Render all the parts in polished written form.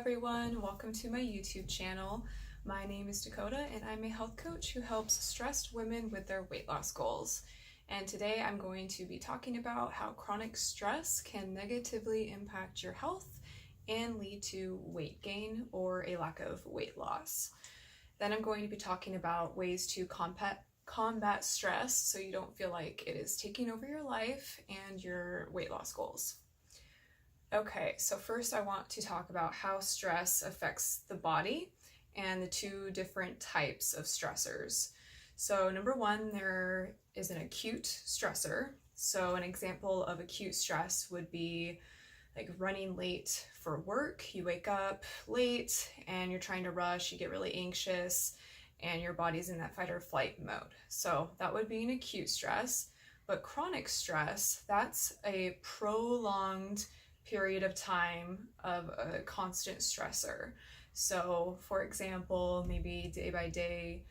everyone, welcome to my YouTube channel. My name is Dakota and I'm a health coach who helps stressed women with their weight loss goals. And today I'm going to be talking about how chronic stress can negatively impact your health and lead to weight gain or a lack of weight loss. Then I'm going to be talking about ways to combat stress so you don't feel like it is taking over your life and your weight loss goals. Okay, so first I want to talk about how stress affects the body and the two different types of stressors. So number one, there is an acute stressor. So an example of acute stress would be like running late for work. You wake up late and you're trying to rush, you get really anxious, and your body's in that fight or flight mode. So that would be an acute stress. But chronic stress, that's a prolonged period of time of a constant stressor. So for example, maybe day by day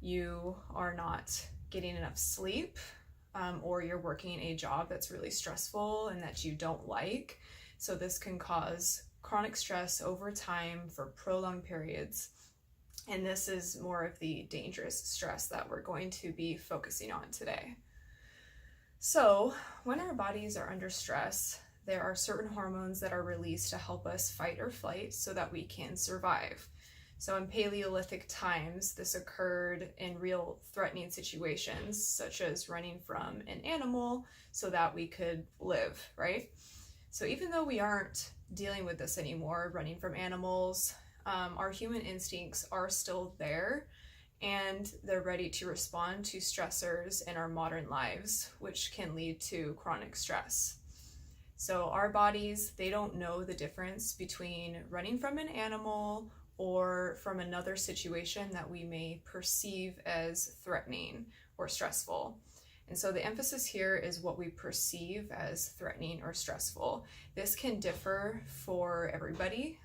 you are not getting enough sleep, or you're working a job that's really stressful and that you don't like. So this can cause chronic stress over time for prolonged periods. And this is more of the dangerous stress that we're going to be focusing on today. So when our bodies are under stress, there are certain hormones that are released to help us fight or flight so that we can survive. So in Paleolithic times, this occurred in real threatening situations, such as running from an animal so that we could live, right? So even though we aren't dealing with this anymore, running from animals, our human instincts are still there and they're ready to respond to stressors in our modern lives, which can lead to chronic stress. So our bodies, they don't know the difference between running from an animal or from another situation that we may perceive as threatening or stressful. And so the emphasis here is what we perceive as threatening or stressful. This can differ for everybody.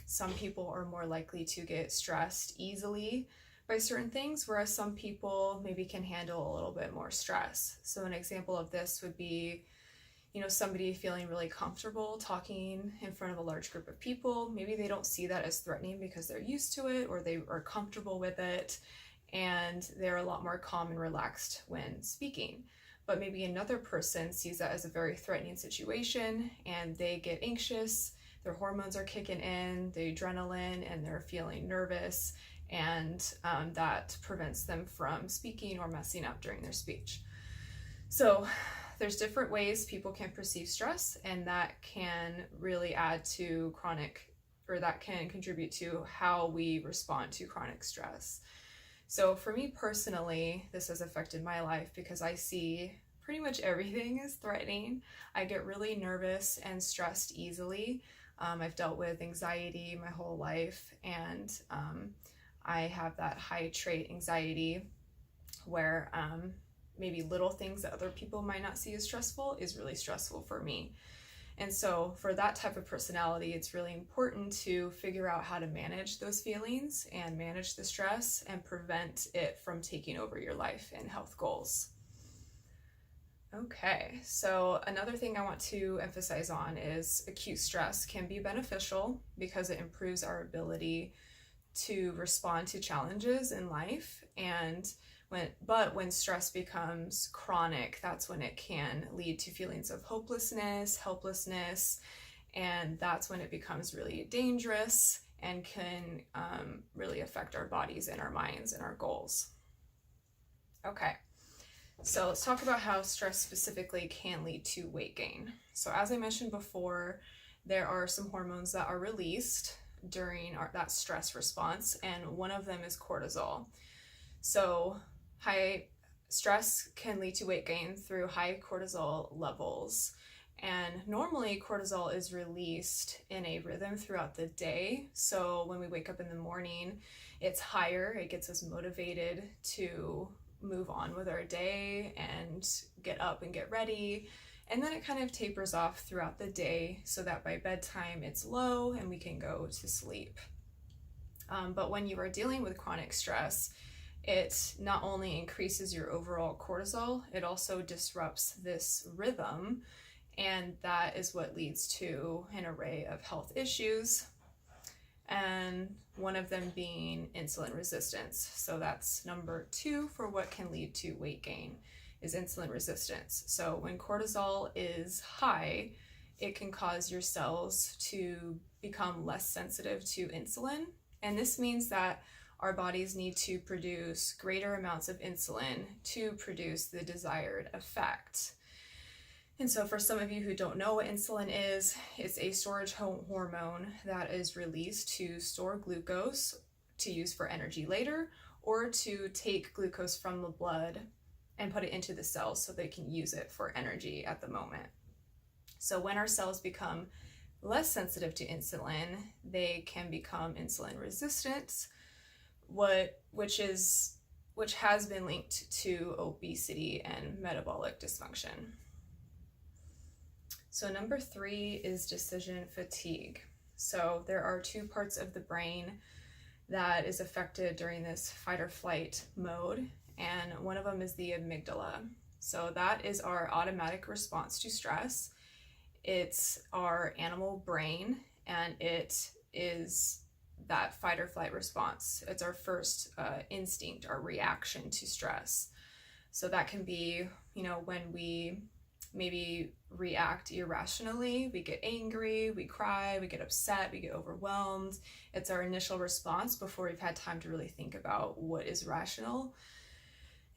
Some people are more likely to get stressed easily by certain things, whereas some people maybe can handle a little bit more stress. So an example of this would be somebody feeling really comfortable talking in front of a large group of people. Maybe they don't see that as threatening because they're used to it or they are comfortable with it and they're a lot more calm and relaxed when speaking. But maybe another person sees that as a very threatening situation and they get anxious, their hormones are kicking in, the adrenaline, and they're feeling nervous, and that prevents them from speaking or messing up during their speech. So there's different ways people can perceive stress, and that can really add to that can contribute to how we respond to chronic stress. So for me personally, this has affected my life because I see pretty much everything as threatening. I get really nervous and stressed easily. I've dealt with anxiety my whole life, and I have that high trait anxiety where maybe little things that other people might not see as stressful is really stressful for me. And so for that type of personality, it's really important to figure out how to manage those feelings and manage the stress and prevent it from taking over your life and health goals. Okay, so another thing I want to emphasize on is acute stress can be beneficial because it improves our ability to respond to challenges in life, but when stress becomes chronic, that's when it can lead to feelings of hopelessness, helplessness, and that's when it becomes really dangerous and can really affect our bodies and our minds and our goals. Okay, so let's talk about how stress specifically can lead to weight gain. So as I mentioned before, there are some hormones that are released during that stress response, and one of them is cortisol. So high stress can lead to weight gain through high cortisol levels. And normally cortisol is released in a rhythm throughout the day. So when we wake up in the morning, it's higher. It gets us motivated to move on with our day and get up and get ready. And then it kind of tapers off throughout the day so that by bedtime it's low and we can go to sleep. But when you are dealing with chronic stress, it not only increases your overall cortisol, it also disrupts this rhythm, and that is what leads to an array of health issues. and one of them being insulin resistance. So that's number 2 for what can lead to weight gain, is insulin resistance. So when cortisol is high, it can cause your cells to become less sensitive to insulin. And this means that our bodies need to produce greater amounts of insulin to produce the desired effect. And so for some of you who don't know what insulin is, it's a storage hormone that is released to store glucose to use for energy later, or to take glucose from the blood and put it into the cells so they can use it for energy at the moment. So when our cells become less sensitive to insulin, they can become insulin resistant, which has been linked to obesity and metabolic dysfunction. So number 3 is decision fatigue. So there are 2 parts of the brain that is affected during this fight or flight mode, and one of them is the amygdala. So that is our automatic response to stress. It's our animal brain, and it is that fight or flight response. It's our first instinct, our reaction to stress. So that can be, when we maybe react irrationally, we get angry, we cry, we get upset, we get overwhelmed. It's our initial response before we've had time to really think about what is rational.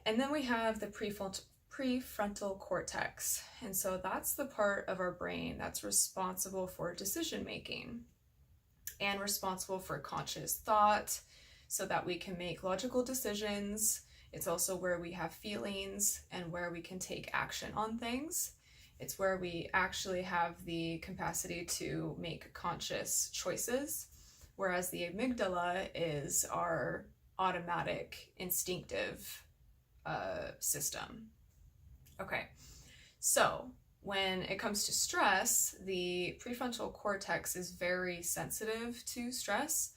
And then we have the prefrontal cortex. And so that's the part of our brain that's responsible for decision making and responsible for conscious thought so that we can make logical decisions. It's also where we have feelings and where we can take action on things. It's where we actually have the capacity to make conscious choices, whereas the amygdala is our automatic, instinctive system. Okay, so when it comes to stress, the prefrontal cortex is very sensitive to stress.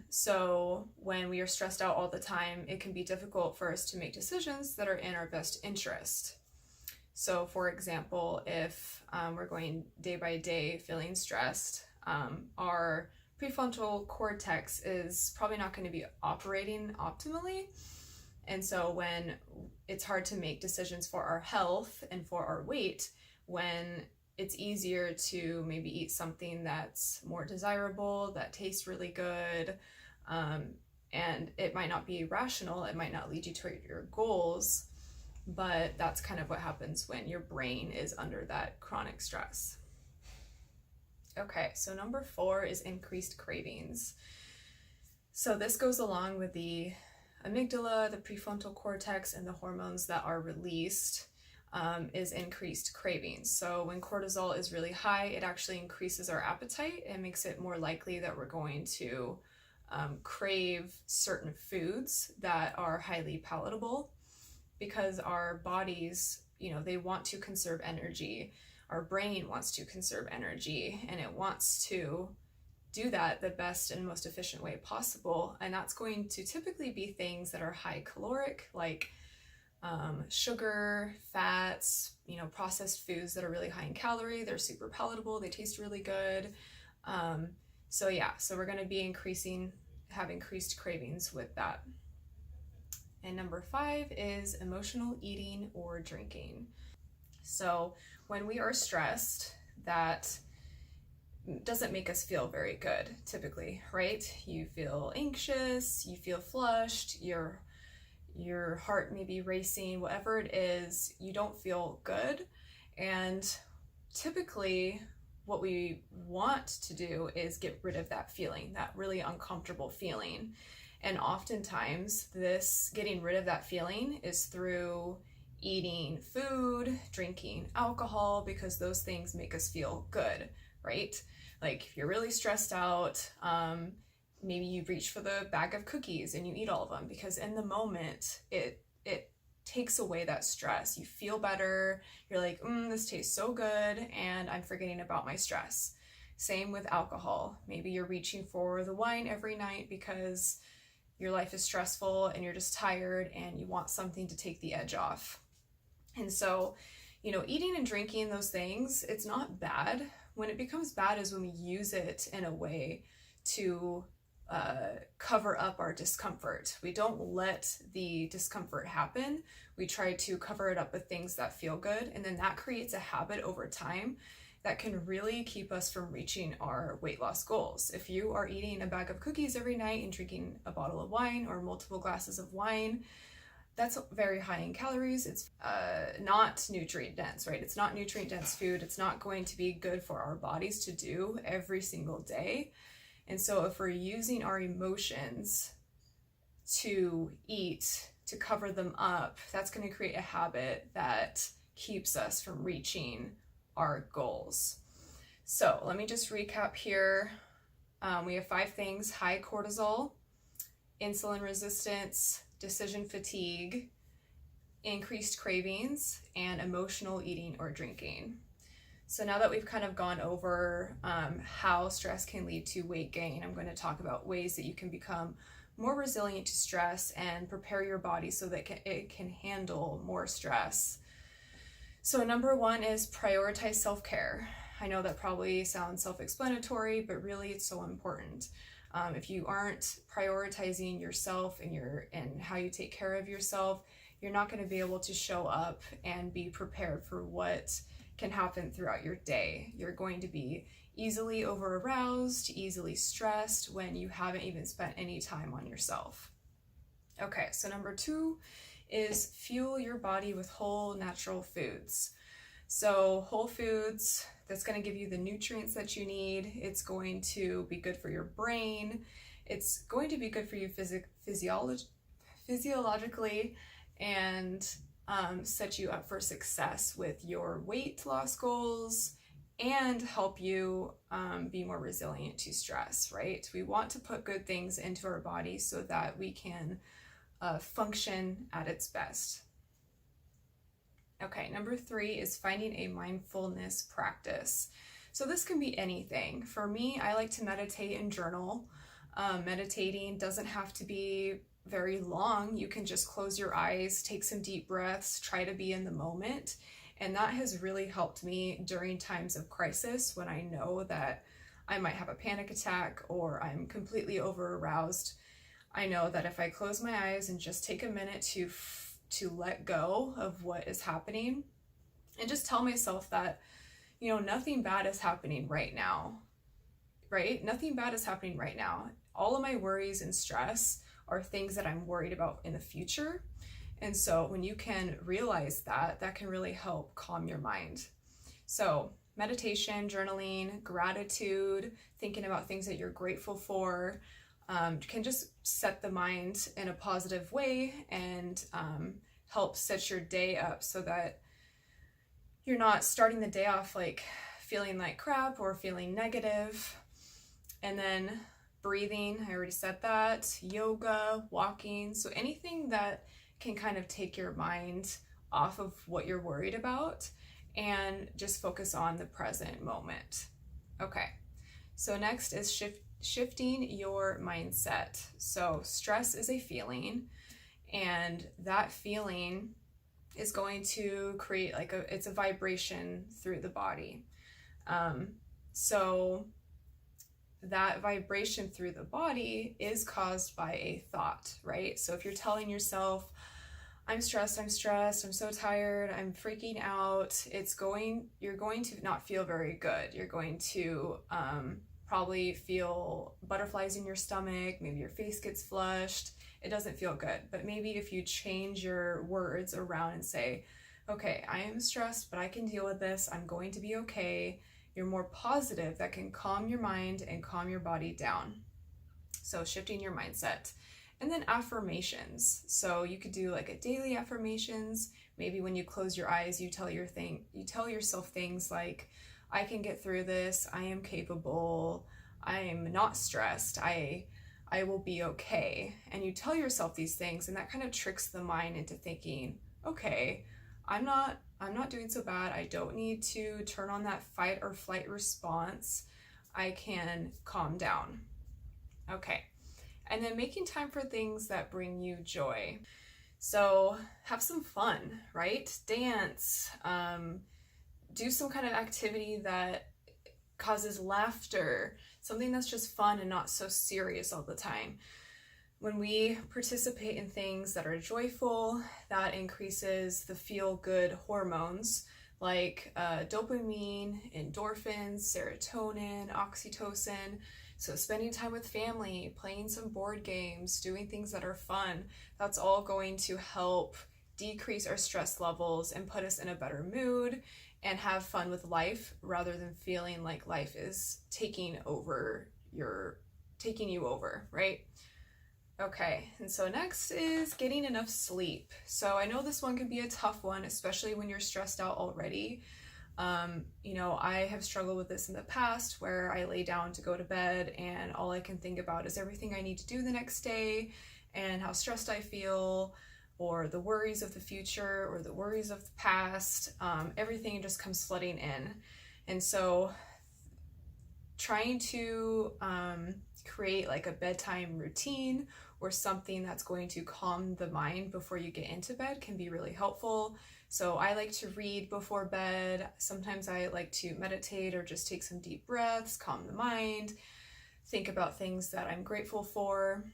So when we are stressed out all the time, it can be difficult for us to make decisions that are in our best interest. So for example, if we're going day by day feeling stressed, our prefrontal cortex is probably not going to be operating optimally. And so when it's hard to make decisions for our health and for our weight, when it's easier to maybe eat something that's more desirable, that tastes really good, and it might not be rational, it might not lead you to your goals, but that's kind of what happens when your brain is under that chronic stress. Okay, so number 4 is increased cravings. So this goes along with the amygdala, the prefrontal cortex, and the hormones that are released, is increased cravings. So when cortisol is really high, it actually increases our appetite and makes it more likely that we're going to crave certain foods that are highly palatable, because our bodies, they want to conserve energy. Our brain wants to conserve energy, and it wants to do that the best and most efficient way possible. And that's going to typically be things that are high caloric, like sugar, fats, processed foods that are really high in calorie. They're super palatable, they taste really good. So we're going to be have increased cravings with that. And number 5 is emotional eating or drinking. So when we are stressed, that doesn't make us feel very good typically, right? You feel anxious, you feel flushed, your heart may be racing, whatever it is, you don't feel good. And typically what we want to do is get rid of that feeling, that really uncomfortable feeling. And oftentimes this getting rid of that feeling is through eating food, drinking alcohol, because those things make us feel good, right? Like if you're really stressed out, maybe you reach for the bag of cookies and you eat all of them, because in the moment it takes away that stress. You feel better. You're like, this tastes so good, and I'm forgetting about my stress. Same with alcohol. Maybe you're reaching for the wine every night because your life is stressful and you're just tired and you want something to take the edge off. And so, eating and drinking, those things, it's not bad. When it becomes bad is when we use it in a way to cover up our discomfort. We don't let the discomfort happen. We try to cover it up with things that feel good, and then that creates a habit over time that can really keep us from reaching our weight loss goals. If you are eating a bag of cookies every night and drinking a bottle of wine or multiple glasses of wine, that's very high in calories. It's not nutrient dense, right? It's not nutrient dense food. It's not going to be good for our bodies to do every single day. And so if we're using our emotions to eat, to cover them up, that's going to create a habit that keeps us from reaching our goals. So let me just recap here. We have 5 things: high cortisol, insulin resistance, decision fatigue, increased cravings, and emotional eating or drinking. So now that we've kind of gone over how stress can lead to weight gain, I'm going to talk about ways that you can become more resilient to stress and prepare your body so that it can handle more stress. So number 1 is prioritize self-care. I know that probably sounds self-explanatory, but really it's so important. If you aren't prioritizing yourself and how you take care of yourself, you're not going to be able to show up and be prepared for what can happen throughout your day. You're going to be easily over-aroused, easily stressed when you haven't even spent any time on yourself. Okay, so number 2 is fuel your body with whole natural foods. So whole foods, that's going to give you the nutrients that you need. It's going to be good for your brain. It's going to be good for you physiologically and set you up for success with your weight loss goals and help you be more resilient to stress, right? We want to put good things into our body so that we can function at its best. Okay, number 3 is finding a mindfulness practice. So this can be anything. For me, I like to meditate and journal. Meditating doesn't have to be very long. You can just close your eyes, take some deep breaths, try to be in the moment. And that has really helped me during times of crisis when I know that I might have a panic attack or I'm completely over-aroused. I know that if I close my eyes and just take a minute to let go of what is happening and just tell myself that, nothing bad is happening right now, right? Nothing bad is happening right now. All of my worries and stress are things that I'm worried about in the future. And so when you can realize that, that can really help calm your mind. So meditation, journaling, gratitude, thinking about things that you're grateful for, can just set the mind in a positive way and help set your day up so that you're not starting the day off like feeling like crap or feeling negative. And then breathing, I already said that, yoga, walking, so anything that can kind of take your mind off of what you're worried about and just focus on the present moment. Okay, so next is shifting your mindset. So stress is a feeling, and that feeling is going to create it's a vibration through the body. So that vibration through the body is caused by a thought, right? So if you're telling yourself, I'm stressed, I'm so tired, I'm freaking out, you're going to not feel very good. You're going to probably feel butterflies in your stomach, maybe your face gets flushed. It doesn't feel good. But maybe if you change your words around and say, okay, I am stressed, but I can deal with this, I'm going to be okay, you're more positive, that can calm your mind and calm your body down. So shifting your mindset. And then affirmations. So you could do like a daily affirmations. Maybe when you close your eyes, you tell yourself things like, I can get through this, I am capable, I am not stressed, I will be okay. And you tell yourself these things, and that kind of tricks the mind into thinking, okay, I'm not doing so bad. I don't need to turn on that fight or flight response. I can calm down. Okay. And then making time for things that bring you joy. So have some fun, right? Dance, do some kind of activity that causes laughter, something that's just fun and not so serious all the time. When we participate in things that are joyful, that increases the feel-good hormones like dopamine, endorphins, serotonin, oxytocin. So spending time with family, playing some board games, doing things that are fun, that's all going to help decrease our stress levels and put us in a better mood and have fun with life rather than feeling like life is taking you over, right? Okay, and so next is getting enough sleep. So I know this one can be a tough one, especially when you're stressed out already. I have struggled with this in the past where I lay down to go to bed and all I can think about is everything I need to do the next day and how stressed I feel, or the worries of the future or the worries of the past. Everything just comes flooding in. And so trying to create like a bedtime routine or something that's going to calm the mind before you get into bed can be really helpful. So I like to read before bed. Sometimes I like to meditate or just take some deep breaths, calm the mind, think about things that I'm grateful for.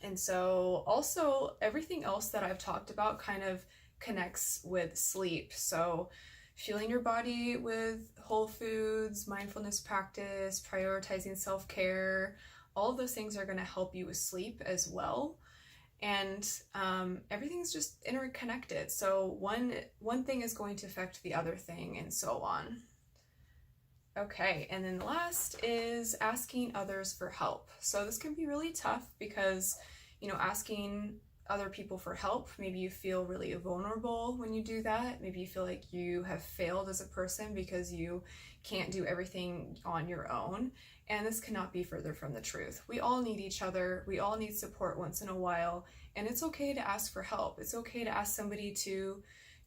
And so also everything else that I've talked about kind of connects with sleep. So fueling your body with whole foods, mindfulness practice, prioritizing self-care, all of those things are going to help you with sleep as well. And everything's just interconnected. So one thing is going to affect the other thing and so on. Okay, and then last is asking others for help. So this can be really tough because, asking other people for help, maybe you feel really vulnerable when you do that. Maybe you feel like you have failed as a person because you can't do everything on your own. And this cannot be further from the truth. We all need each other. We all need support once in a while. And it's okay to ask for help. It's okay to ask somebody to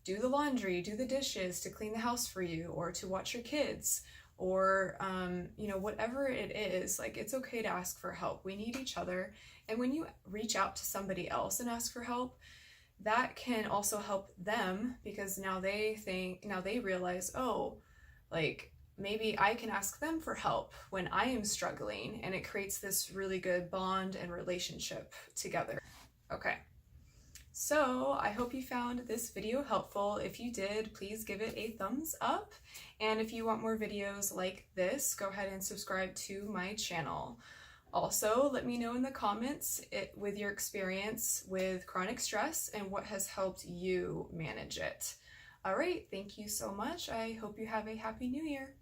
do the laundry, do the dishes, to clean the house for you, or to watch your kids, or whatever it is. Like, it's okay to ask for help. We need each other. And when you reach out to somebody else and ask for help, that can also help them, because now they realize, oh, like, maybe I can ask them for help when I am struggling, and it creates this really good bond and relationship together. Okay. So I hope you found this video helpful. If you did, please give it a thumbs up. And if you want more videos like this, go ahead and subscribe to my channel. Also, let me know in the comments with your experience with chronic stress and what has helped you manage it. All right, thank you so much. I hope you have a happy new year.